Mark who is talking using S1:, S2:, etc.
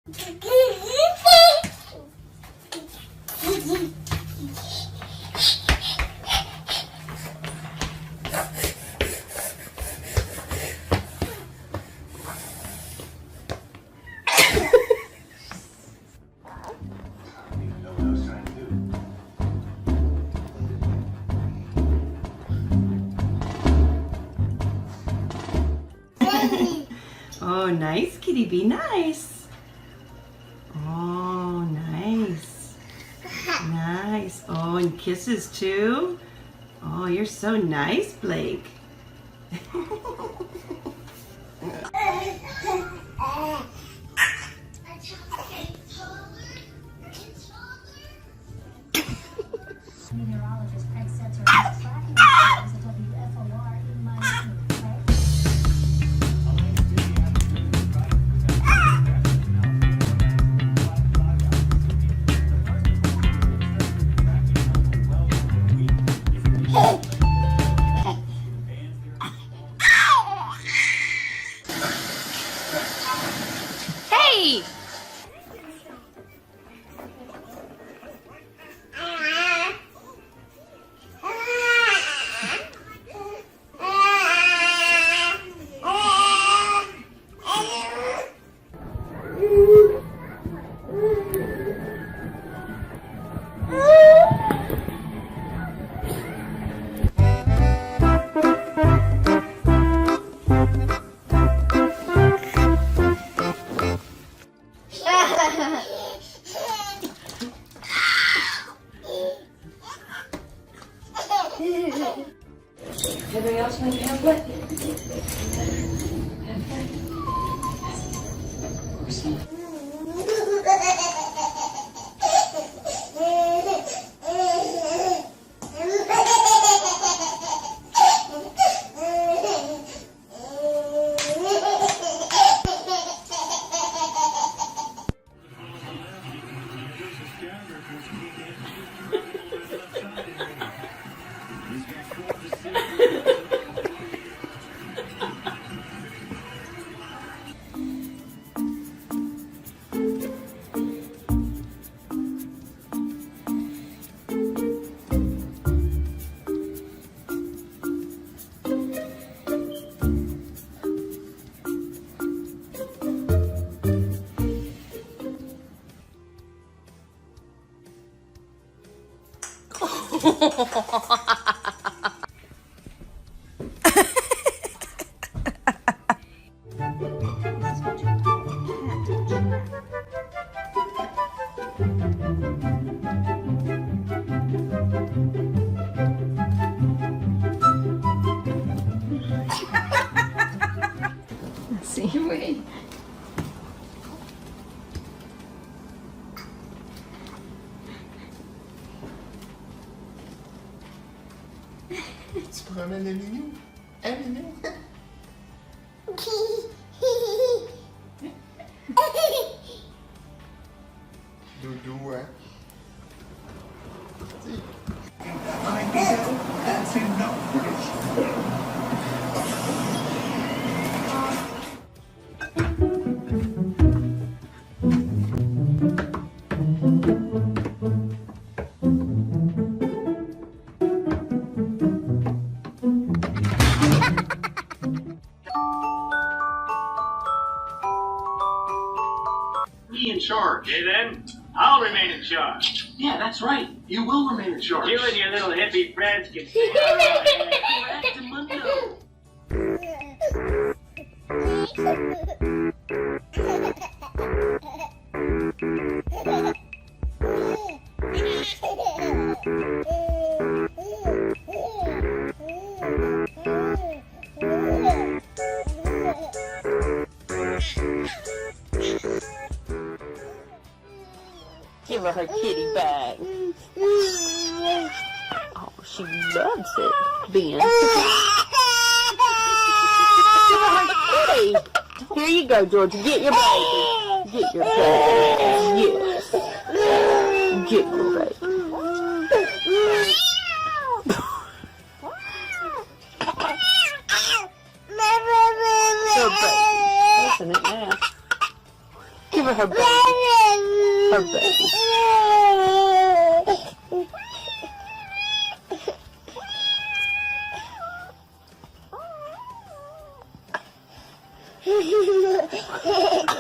S1: Oh, nice, kitty. Be nice. Oh, nice. Nice. Oh, and kisses too. Oh, you're so nice, Blake.
S2: Meteorologist Craig Setzer is tracking the WFOR in Miami.
S3: Hey!
S4: Anybody else want to have what?
S3: See?
S5: Tu promènes le mignon? Hein, mignon? Doudou, hein?
S6: Me in charge. Okay, then. I'll remain in charge.
S5: Yeah, that's right. You will remain in charge.
S6: You and your little hippie friends can stay around.
S3: Give her her kitty back. Oh, she loves it, Ben. Give her her kitty. Here you go, Georgia. Get your baby. Get your baby. Yes. Get your baby. Her baby. Listen it now. Give her her baby. Her baby.